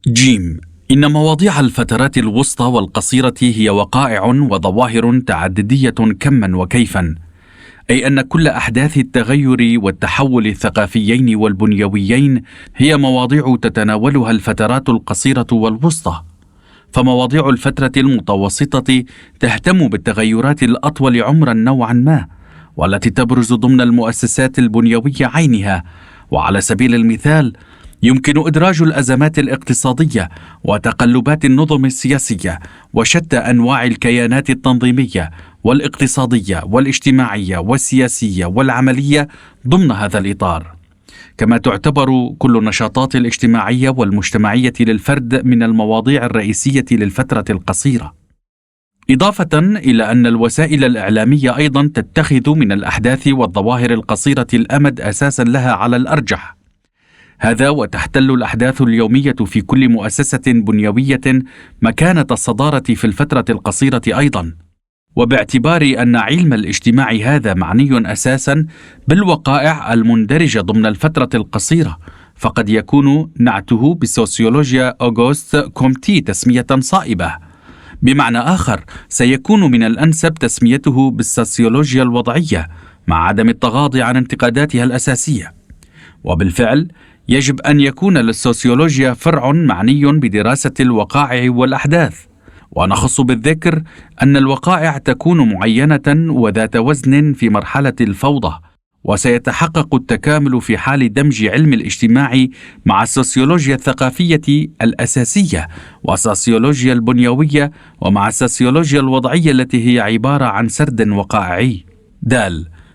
جيم. إن مواضيع الفترات الوسطى والقصيرة هي وقائع وظواهر تعددية كما وكيفا، أي أن كل أحداث التغير والتحول الثقافيين والبنيويين هي مواضيع تتناولها الفترات القصيرة والوسطى. فمواضيع الفترة المتوسطة تهتم بالتغيرات الأطول عمرا نوعا ما، والتي تبرز ضمن المؤسسات البنيوية عينها. وعلى سبيل المثال، يمكن إدراج الأزمات الاقتصادية وتقلبات النظم السياسية وشتى أنواع الكيانات التنظيمية والاقتصادية والاجتماعية والسياسية والعملية ضمن هذا الإطار. كما تعتبر كل النشاطات الاجتماعية والمجتمعية للفرد من المواضيع الرئيسية للفترة القصيرة. إضافة إلى أن الوسائل الإعلامية أيضا تتخذ من الأحداث والظواهر القصيرة الأمد أساسا لها على الأرجح. هذا وتحتل الأحداث اليومية في كل مؤسسة بنيوية مكانة الصدارة في الفترة القصيرة أيضا. وباعتبار أن علم الاجتماع هذا معني أساسا بالوقائع المندرجة ضمن الفترة القصيرة، فقد يكون نعته بسوسيولوجيا أوغوست كومتي تسمية صائبة. بمعنى آخر، سيكون من الأنسب تسميته بالسوسيولوجيا الوضعية، مع عدم التغاضي عن انتقاداتها الأساسية. وبالفعل يجب أن يكون للسوسيولوجيا فرع معني بدراسة الوقائع والأحداث. ونخص بالذكر أن الوقائع تكون معينة وذات وزن في مرحلة الفوضى، وسيتحقق التكامل في حال دمج علم الاجتماع مع السوسيولوجيا الثقافية الأساسية والسوسيولوجيا البنيوية، ومع السوسيولوجيا الوضعية التي هي عبارة عن سرد وقائعي.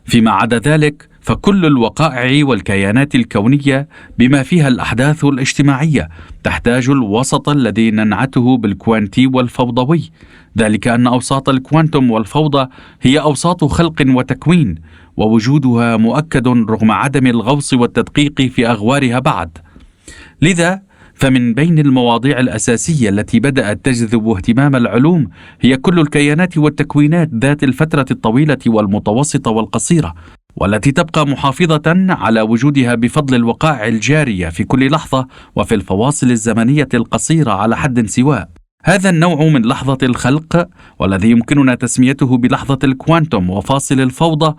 فيما عدا ذلك، فكل الوقائع والكيانات الكونية بما فيها الأحداث الاجتماعية تحتاج الوسط الذي ننعته بالكوانتي والفوضوي، ذلك أن أوساط الكوانتم والفوضى هي أوساط خلق وتكوين، ووجودها مؤكد رغم عدم الغوص والتدقيق في أغوارها بعد. لذا فمن بين المواضيع الأساسية التي بدأت تجذب اهتمام العلوم هي كل الكيانات والتكوينات ذات الفترة الطويلة والمتوسطة والقصيرة، والتي تبقى محافظة على وجودها بفضل الوقائع الجارية في كل لحظة وفي الفواصل الزمنية القصيرة على حد سواء. هذا النوع من لحظة الخلق، والذي يمكننا تسميته بلحظة الكوانتم وفاصل الفوضى،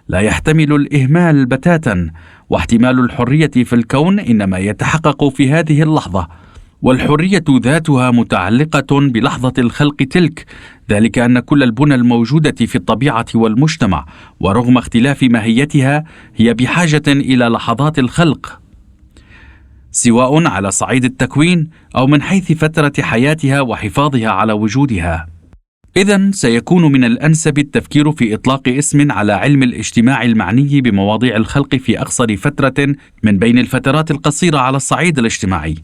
لا يحتمل الإهمال بتاتا، واحتمال الحرية في الكون إنما يتحقق في هذه اللحظة. والحرية ذاتها متعلقة بلحظة الخلق تلك، ذلك أن كل البنى الموجودة في الطبيعة والمجتمع، ورغم اختلاف ماهيتها، هي بحاجة إلى لحظات الخلق، سواء على صعيد التكوين أو من حيث فترة حياتها وحفاظها على وجودها. إذن سيكون من الأنسب التفكير في إطلاق اسم على علم الاجتماع المعني بمواضيع الخلق في أقصر فترة من بين الفترات القصيرة على الصعيد الاجتماعي.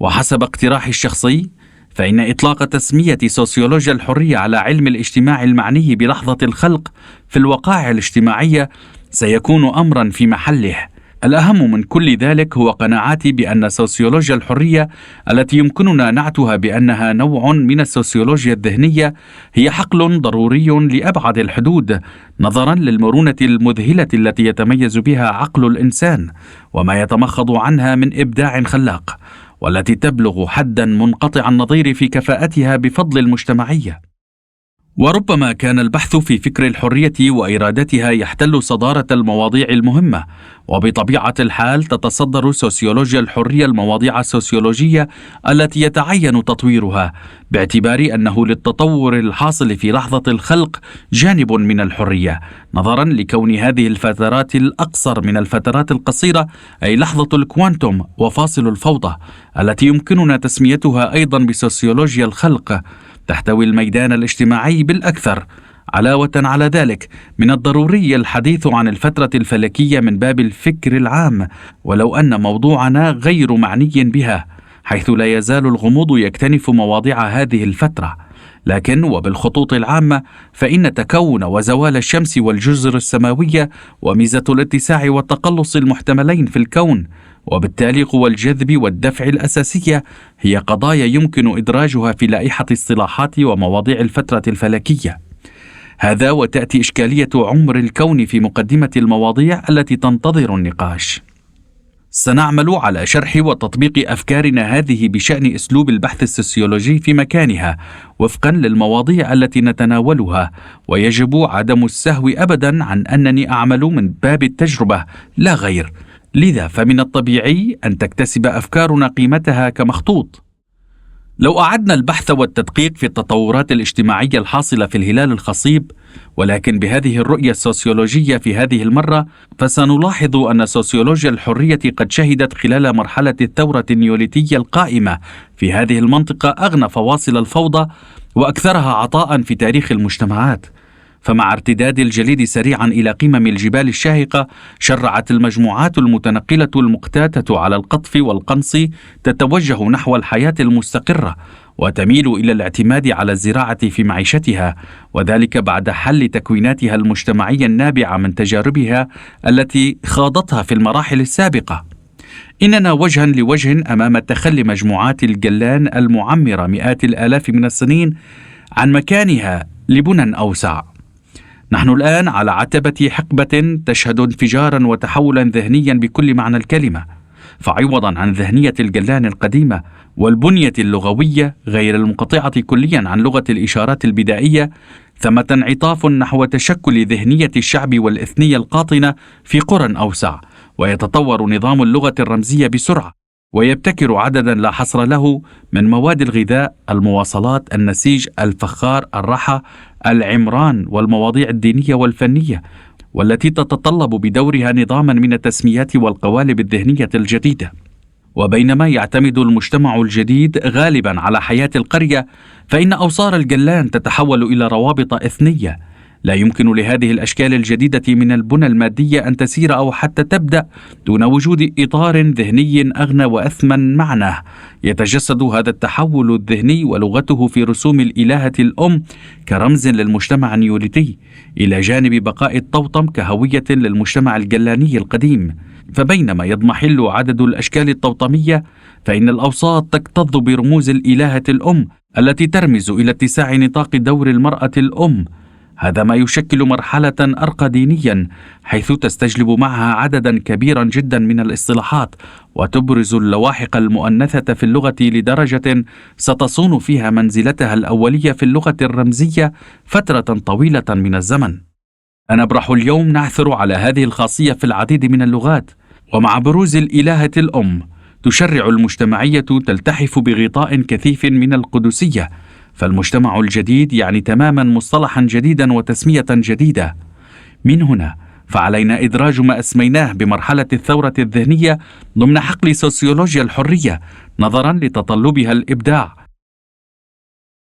وحسب اقتراحي الشخصي، فإن إطلاق تسمية سوسيولوجيا الحرية على علم الاجتماع المعني بلحظة الخلق في الوقائع الاجتماعية سيكون أمرا في محله. الأهم من كل ذلك هو قناعاتي بأن سوسيولوجيا الحرية، التي يمكننا نعتها بأنها نوع من السوسيولوجيا الذهنية، هي حقل ضروري لأبعد الحدود، نظرا للمرونة المذهلة التي يتميز بها عقل الإنسان وما يتمخض عنها من إبداع خلاق، والتي تبلغ حدا منقطع النظير في كفاءتها بفضل المجتمعية. وربما كان البحث في فكر الحرية وإرادتها يحتل صدارة المواضيع المهمة، وبطبيعة الحال تتصدر سوسيولوجيا الحرية المواضيع السوسيولوجية التي يتعين تطويرها، باعتبار أنه للتطور الحاصل في لحظة الخلق جانب من الحرية، نظرا لكون هذه الفترات الأقصر من الفترات القصيرة، أي لحظة الكوانتم وفاصل الفوضى، التي يمكننا تسميتها أيضا بسوسيولوجيا الخلق، تحتوي الميدان الاجتماعي بالأكثر. علاوة على ذلك، من الضروري الحديث عن الفترة الفلكية من باب الفكر العام، ولو أن موضوعنا غير معني بها، حيث لا يزال الغموض يكتنف مواضيع هذه الفترة. لكن وبالخطوط العامة، فإن تكون وزوال الشمس والجزر السماوية وميزة الاتساع والتقلص المحتملين في الكون، وبالتالي قوى الجذب والدفع الأساسية، هي قضايا يمكن إدراجها في لائحة اصطلاحات ومواضيع الفترة الفلكية. هذا وتأتي إشكالية عمر الكون في مقدمة المواضيع التي تنتظر النقاش. سنعمل على شرح وتطبيق أفكارنا هذه بشأن أسلوب البحث السوسيولوجي في مكانها وفقا للمواضيع التي نتناولها، ويجب عدم السهو أبدا عن أنني أعمل من باب التجربة لا غير، لذا فمن الطبيعي أن تكتسب أفكارنا قيمتها كمخطوط. لو أعدنا البحث والتدقيق في التطورات الاجتماعية الحاصلة في الهلال الخصيب، ولكن بهذه الرؤية السوسيولوجية في هذه المرة، فسنلاحظ أن سوسيولوجيا الحرية قد شهدت خلال مرحلة الثورة النيوليتية القائمة في هذه المنطقة أغنى فواصل الفوضى وأكثرها عطاء في تاريخ المجتمعات. فمع ارتداد الجليد سريعا إلى قمم الجبال الشاهقة، شرعت المجموعات المتنقلة المقتاتة على القطف والقنص تتوجه نحو الحياة المستقرة وتميل إلى الاعتماد على الزراعة في معيشتها، وذلك بعد حل تكويناتها المجتمعية النابعة من تجاربها التي خاضتها في المراحل السابقة. إننا وجها لوجه أمام تخلي مجموعات الجلان المعمرة مئات الآلاف من السنين عن مكانها لبنى أوسع. نحن الآن على عتبة حقبة تشهد انفجارا وتحولا ذهنيا بكل معنى الكلمة، فعوضا عن ذهنية الجلان القديمة والبنية اللغوية غير المنقطعة كليا عن لغة الإشارات البدائية، ثمة انعطاف نحو تشكل ذهنية الشعب والإثنية القاطنة في قرى أوسع، ويتطور نظام اللغة الرمزية بسرعة، ويبتكر عددا لا حصر له من مواد الغذاء، المواصلات، النسيج، الفخار، الرحى، العمران، والمواضيع الدينية والفنية، والتي تتطلب بدورها نظاما من التسميات والقوالب الذهنية الجديدة. وبينما يعتمد المجتمع الجديد غالبا على حياة القرية، فإن أوصار الجلان تتحول إلى روابط إثنية. لا يمكن لهذه الأشكال الجديدة من البنى المادية أن تسير أو حتى تبدأ دون وجود إطار ذهني أغنى وأثمن معناه. يتجسد هذا التحول الذهني ولغته في رسوم الإلهة الأم كرمز للمجتمع النيوليتي، إلى جانب بقاء الطوطم كهوية للمجتمع الجلاني القديم. فبينما يضمحل عدد الأشكال الطوطمية، فإن الأوساط تكتظ برموز الإلهة الأم التي ترمز إلى اتساع نطاق دور المرأة الأم. هذا ما يشكل مرحلة أرقى دينيا، حيث تستجلب معها عددا كبيرا جدا من الاصطلاحات، وتبرز اللواحق المؤنثة في اللغة لدرجة ستصون فيها منزلتها الأولية في اللغة الرمزية فترة طويلة من الزمن. سنبرح اليوم نعثر على هذه الخاصية في العديد من اللغات، ومع بروز الإلهة الأم تشرع المجتمعية تلتحف بغطاء كثيف من القدسية، فالمجتمع الجديد يعني تماما مصطلحا جديدا وتسمية جديدة. من هنا فعلينا إدراج ما أسميناه بمرحلة الثورة الذهنية ضمن حقل سوسيولوجيا الحرية، نظرا لتطلبها الإبداع